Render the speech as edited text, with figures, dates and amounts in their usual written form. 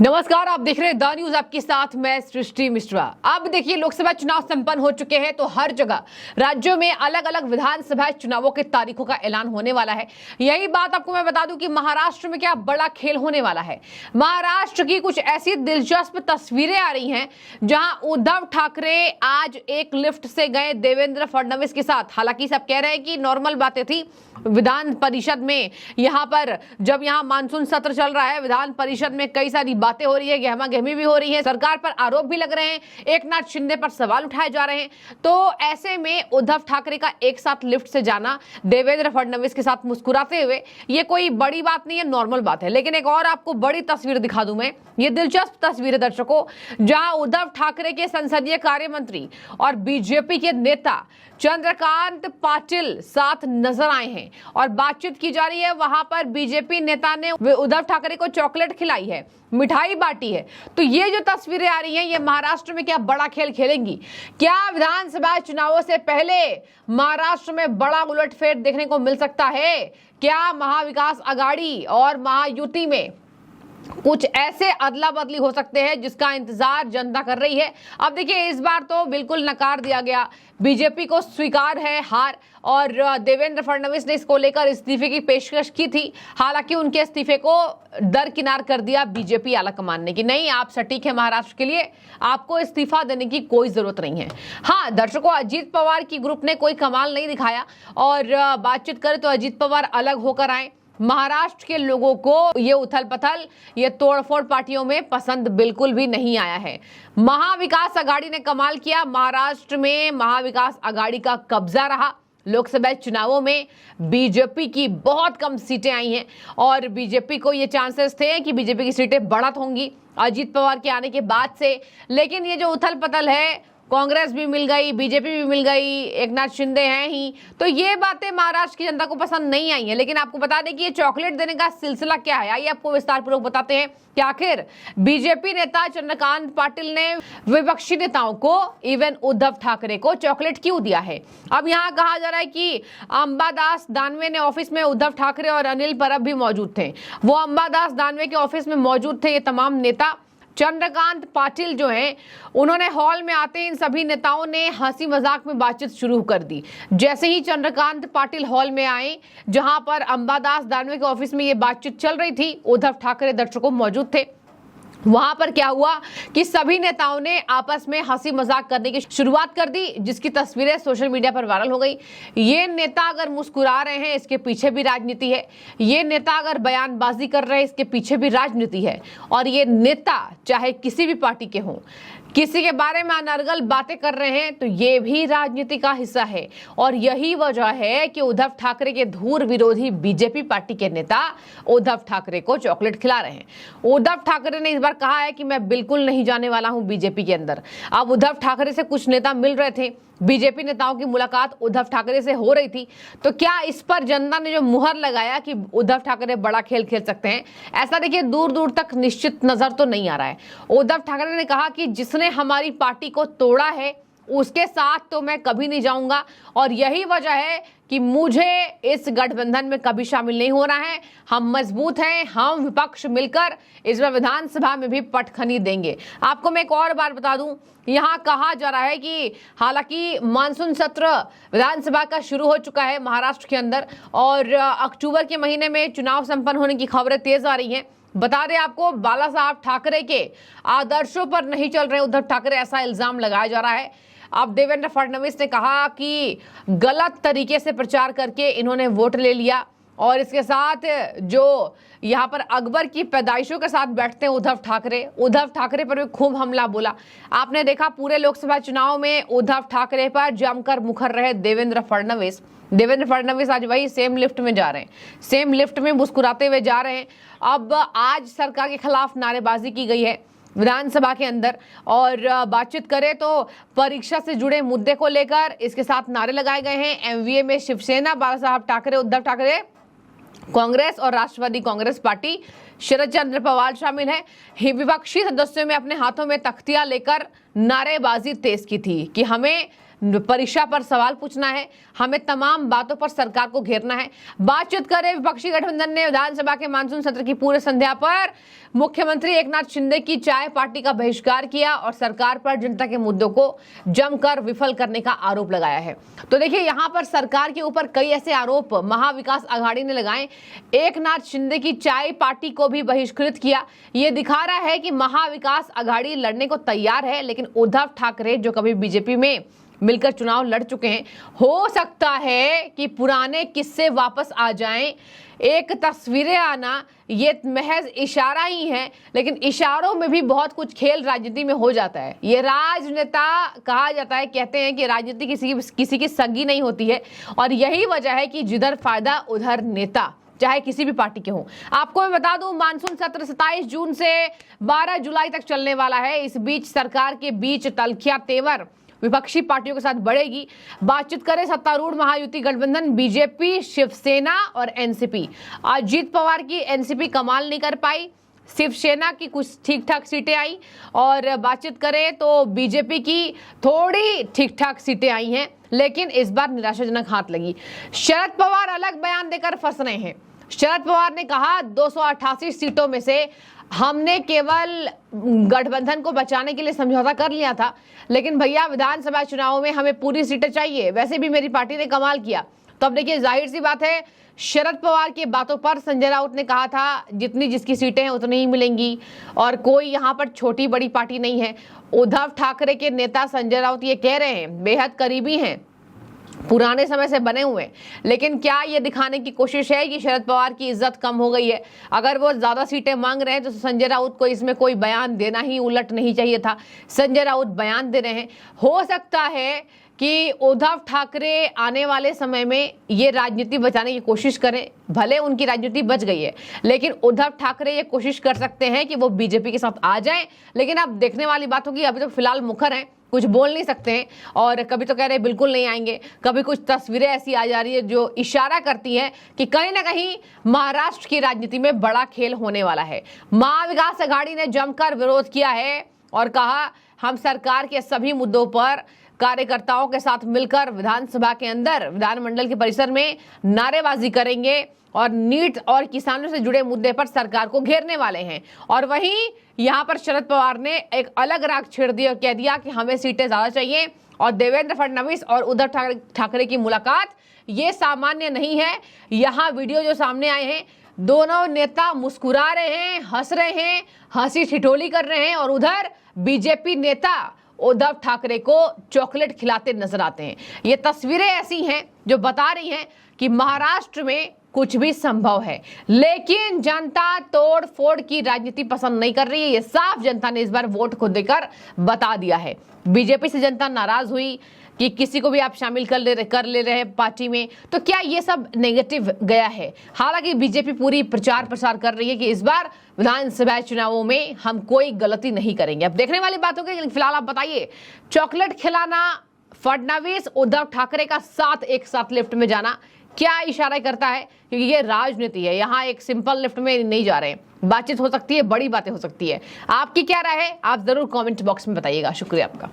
नमस्कार, आप देख रहे हैं द न्यूज। आपके साथ मैं सृष्टि मिश्रा। अब देखिए, लोकसभा चुनाव संपन्न हो चुके हैं, तो हर जगह राज्यों में अलग अलग विधानसभा चुनावों के तारीखों का ऐलान होने वाला है। यही बात आपको मैं बता दूं कि महाराष्ट्र में क्या बड़ा खेल होने वाला है। महाराष्ट्र की कुछ ऐसी दिलचस्प तस्वीरें आ रही हैं जहां उद्धव ठाकरे आज एक लिफ्ट से गए देवेंद्र फडणवीस के साथ। हालांकि सब कह रहे हैं कि नॉर्मल बातें थी। विधान परिषद में यहां पर जब यहां मानसून सत्र चल रहा है, विधान परिषद में कई सारी बातें हो रही है, गहमा-गहमी भी हो रही है, सरकार पर आरोप भी लग रहे हैं, एकनाथ शिंदे पर सवाल उठाए जा रहे हैं। तो ऐसे में उद्धव ठाकरे का एक साथ लिफ्ट से जाना देवेंद्र फडणवीस के साथ मुस्कुराते हुए, ये कोई बड़ी बात नहीं है, नॉर्मल बात है। लेकिन एक और आपको बड़ी तस्वीर दिखा दूं मैं, ये दिलचस्प तस्वीर है दर्शकों, जहां उद्धव ठाकरे के संसदीय कार्य मंत्री और बीजेपी के नेता चंद्रकांत पाटिल साथ नजर आए हैं और बातचीत की जा रही है। वहां पर बीजेपी नेता ने उद्धव ठाकरे को चॉकलेट खिलाई है, मिठाई बांटी है। तो ये जो तस्वीरें आ रही हैं, ये महाराष्ट्र में क्या बड़ा खेल खेलेंगी? क्या विधानसभा चुनावों से पहले महाराष्ट्र में बड़ा उलटफेर देखने को मिल सकता है? क्या महाविकास आघाड़ी और महायुति में कुछ ऐसे अदला बदली हो सकते हैं जिसका इंतजार जनता कर रही है? अब देखिए, इस बार तो बिल्कुल नकार दिया गया, बीजेपी को स्वीकार है हार, और देवेंद्र फडणवीस ने इसको लेकर इस्तीफे की पेशकश की थी। हालांकि उनके इस्तीफे को दरकिनार कर दिया बीजेपी आलाकमान ने कि नहीं, आप सटीक है महाराष्ट्र के लिए, आपको इस्तीफा देने की कोई जरूरत नहीं है। हाँ दर्शकों, अजीत पवार की ग्रुप ने कोई कमाल नहीं दिखाया, और बातचीत करें तो अजीत पवार अलग होकर आए। महाराष्ट्र के लोगों को ये उथल पथल, ये तोड़फोड़ पार्टियों में पसंद बिल्कुल भी नहीं आया है। महाविकास आघाड़ी ने कमाल किया। महाराष्ट्र में महाविकास आघाड़ी का कब्जा रहा। लोकसभा चुनावों में बीजेपी की बहुत कम सीटें आई हैं और बीजेपी को ये चांसेस थे कि बीजेपी की सीटें बढ़त होंगी अजीत पवार के आने के बाद से। लेकिन ये जो उथल पथल है, कांग्रेस भी मिल गई, बीजेपी भी मिल गई, एकनाथ शिंदे हैं ही, तो ये बातें महाराष्ट्र की जनता को पसंद नहीं आई है। लेकिन आपको बता दें कि ये चॉकलेट देने का सिलसिला क्या है, आइए आपको विस्तार पूर्वक बताते हैं कि आखिर बीजेपी नेता चंद्रकांत पाटिल ने विपक्षी नेताओं को, इवन उद्धव ठाकरे को चॉकलेट क्यों दिया है। अब यहाँ कहा जा रहा है कि अंबादास दानवे ने ऑफिस में उद्धव ठाकरे और अनिल परब भी मौजूद थे। वो अंबादास दानवे के ऑफिस में मौजूद थे ये तमाम नेता। चंद्रकांत पाटिल जो हैं, उन्होंने हॉल में आते ही इन सभी नेताओं ने हंसी मजाक में बातचीत शुरू कर दी। जैसे ही चंद्रकांत पाटिल हॉल में आए, जहां पर अंबादास दानवे के ऑफिस में ये बातचीत चल रही थी, उद्धव ठाकरे दर्शकों मौजूद थे। वहां पर क्या हुआ कि सभी नेताओं ने आपस में हंसी मजाक करने की शुरुआत कर दी, जिसकी तस्वीरें सोशल मीडिया पर वायरल हो गई। ये नेता अगर मुस्कुरा रहे हैं, इसके पीछे भी राजनीति है। ये नेता अगर बयानबाजी कर रहे हैं, इसके पीछे भी राजनीति है। और ये नेता चाहे किसी भी पार्टी के हों, किसी के बारे में अनर्गल बातें कर रहे हैं, तो ये भी राजनीति का हिस्सा है। और यही वजह है कि उद्धव ठाकरे के धूर विरोधी बीजेपी पार्टी के नेता उद्धव ठाकरे को चॉकलेट खिला रहे हैं। उद्धव ठाकरे ने इस बार कहा है कि मैं बिल्कुल नहीं जाने वाला हूं बीजेपी के अंदर। अब उद्धव ठाकरे से कुछ नेता मिल रहे थे, बीजेपी नेताओं की मुलाकात उद्धव ठाकरे से हो रही थी, तो क्या इस पर जनता ने जो मुहर लगाया कि उद्धव ठाकरे बड़ा खेल खेल सकते हैं, ऐसा देखिए दूर दूर तक निश्चित नजर तो नहीं आ रहा है। उद्धव ठाकरे ने कहा कि जिसने हमारी पार्टी को तोड़ा है उसके साथ तो मैं कभी नहीं जाऊंगा, और यही वजह है कि मुझे इस गठबंधन में कभी शामिल नहीं होना है। हम मजबूत हैं, हम विपक्ष मिलकर इस बार विधानसभा में भी पटखनी देंगे। आपको मैं एक और बार बता दूं, यहाँ कहा जा रहा है कि हालांकि मानसून सत्र विधानसभा का शुरू हो चुका है महाराष्ट्र के अंदर, और अक्टूबर के महीने में चुनाव संपन्न होने की खबरें तेज आ रही हैं। बता दें आपको, बाला साहब ठाकरे के आदर्शों पर नहीं चल रहे उद्धव ठाकरे, ऐसा इल्जाम लगाया जा रहा है। अब देवेंद्र फडणवीस ने कहा कि गलत तरीके से प्रचार करके इन्होंने वोट ले लिया, और इसके साथ जो यहाँ पर अकबर की पैदाइशों के साथ बैठते हैं उद्धव ठाकरे पर भी खूब हमला बोला। आपने देखा पूरे लोकसभा चुनाव में उद्धव ठाकरे पर जमकर मुखर रहे देवेंद्र फडणवीस आज वही सेम लिफ्ट में जा रहे हैं, सेम लिफ्ट में मुस्कुराते हुए जा रहे हैं। अब आज सरकार के खिलाफ नारेबाजी की गई है विधानसभा के अंदर, और बातचीत करें तो परीक्षा से जुड़े मुद्दे को लेकर इसके साथ नारे लगाए गए हैं। एमवीए में शिवसेना, बाला साहब ठाकरे, उद्धव ठाकरे, कांग्रेस और राष्ट्रवादी कांग्रेस पार्टी, शरद चंद्र पवार शामिल है। विपक्षी सदस्यों में अपने हाथों में तख्तियां लेकर नारेबाजी तेज की थी कि हमें परीक्षा पर सवाल पूछना है, हमें तमाम बातों पर सरकार को घेरना है। बातचीत करें, विपक्षी गठबंधन ने विधानसभा के मानसून सत्र की पूर्व संध्या पर मुख्यमंत्री एकनाथ शिंदे की चाय पार्टी का बहिष्कार किया और सरकार पर जनता के मुद्दों को जमकर विफल करने का आरोप लगाया है। तो देखिए, यहां पर सरकार के ऊपर कई ऐसे आरोप महाविकास आघाड़ी ने लगाए। एकनाथ शिंदे की चाय पार्टी को भी बहिष्कृत किया। यह दिखा रहा है कि महाविकास आघाड़ी लड़ने को तैयार है, लेकिन उद्धव ठाकरे जो कभी बीजेपी में मिलकर चुनाव लड़ चुके हैं, हो सकता है कि पुराने किस्से वापस आ जाएं। एक तस्वीरें आना ये महज इशारा ही है, लेकिन इशारों में भी बहुत कुछ खेल राजनीति में हो जाता है। ये राजनेता कहा जाता है, कहते हैं कि राजनीति किसी की संगी नहीं होती है, और यही वजह है कि जिधर फायदा उधर नेता, चाहे किसी भी पार्टी के हों। आपको मैं बता दूं, मानसून सत्र 27 जून से 12 जुलाई तक चलने वाला है। इस बीच सरकार के बीच तलखिया तेवर विपक्षी पार्टियों के साथ बढ़ेगी। बातचीत करें सत्तारूढ़ महायुति गठबंधन बीजेपी, शिवसेना और एनसीपी। अजीत पवार की एनसीपी कमाल नहीं कर पाई, शिवसेना की कुछ ठीक ठाक सीटें आई, और बातचीत करें तो बीजेपी की थोड़ी ठीक ठाक सीटें आई हैं, लेकिन इस बार निराशाजनक हाथ लगी। शरद पवार अलग बयान देकर फंस रहे हैं। शरद पवार ने कहा 288 सीटों में से हमने केवल गठबंधन को बचाने के लिए समझौता कर लिया था, लेकिन भैया विधानसभा चुनाव में हमें पूरी सीटें चाहिए। वैसे भी मेरी पार्टी ने कमाल किया। तो अब देखिए, जाहिर सी बात है, शरद पवार की बातों पर संजय राउत ने कहा था जितनी जिसकी सीटें हैं उतनी ही मिलेंगी, और कोई यहाँ पर छोटी बड़ी पार्टी नहीं है। उद्धव ठाकरे के नेता संजय राउत ये कह रहे हैं, बेहद करीबी हैं, पुराने समय से बने हुए, लेकिन क्या ये दिखाने की कोशिश है कि शरद पवार की इज्जत कम हो गई है? अगर वो ज्यादा सीटें मांग रहे हैं तो संजय राउत को इसमें कोई बयान देना ही उलट नहीं चाहिए था। संजय राउत बयान दे रहे हैं। हो सकता है कि उद्धव ठाकरे आने वाले समय में ये राजनीति बचाने की कोशिश करें। भले उनकी राजनीति बच गई है, लेकिन उद्धव ठाकरे ये कोशिश कर सकते हैं कि वो बीजेपी के साथ आ जाएं। लेकिन अब देखने वाली बात होगी, अभी तो फिलहाल मुखर हैं, कुछ बोल नहीं सकते हैं, और कभी तो कह रहे बिल्कुल नहीं आएंगे, कभी कुछ तस्वीरें ऐसी आ जा रही है जो इशारा करती हैं कि कहीं ना कहीं महाराष्ट्र की राजनीति में बड़ा खेल होने वाला है। महाविकास आघाड़ी ने जमकर विरोध किया है और कहा, हम सरकार के सभी मुद्दों पर कार्यकर्ताओं के साथ मिलकर विधानसभा के अंदर, विधानमंडल के परिसर में नारेबाजी करेंगे और नीट और किसानों से जुड़े मुद्दे पर सरकार को घेरने वाले हैं। और वहीं यहां पर शरद पवार ने एक अलग राग छेड़ दिया और कह दिया कि हमें सीटें ज्यादा चाहिए, और देवेंद्र फडणवीस और उद्धव ठाकरे की मुलाकात ये सामान्य नहीं है। यहाँ वीडियो जो सामने आए हैं, दोनों नेता मुस्कुरा रहे हैं, हंस रहे हैं, हंसी ठिठोली कर रहे हैं, और उधर बीजेपी नेता उद्धव ठाकरे को चॉकलेट खिलाते नजर आते हैं। ये तस्वीरें ऐसी हैं जो बता रही हैं कि महाराष्ट्र में कुछ भी संभव है, लेकिन जनता तोड़ फोड़ की राजनीति पसंद नहीं कर रही है। ये साफ जनता ने इस बार वोट को देकर बता दिया है। बीजेपी से जनता नाराज हुई कि किसी को भी आप शामिल कर ले रहे हैं पार्टी में, तो क्या ये सब नेगेटिव गया है? हालांकि बीजेपी पूरी प्रचार प्रसार कर रही है कि इस बार विधानसभा चुनावों में हम कोई गलती नहीं करेंगे। अब देखने वाली बात होगी, लेकिन फिलहाल आप बताइए, चॉकलेट खिलाना, फडणवीस उद्धव ठाकरे का साथ एक साथ लिफ्ट में जाना क्या इशारा करता है? क्योंकि ये राजनीति है, यहाँ एक सिंपल लिफ्ट में नहीं जा रहे हैं। बातचीत हो सकती है, बड़ी बातें हो सकती है। आपकी क्या राय है? आप जरूर कमेंट बॉक्स में बताइएगा। शुक्रिया आपका।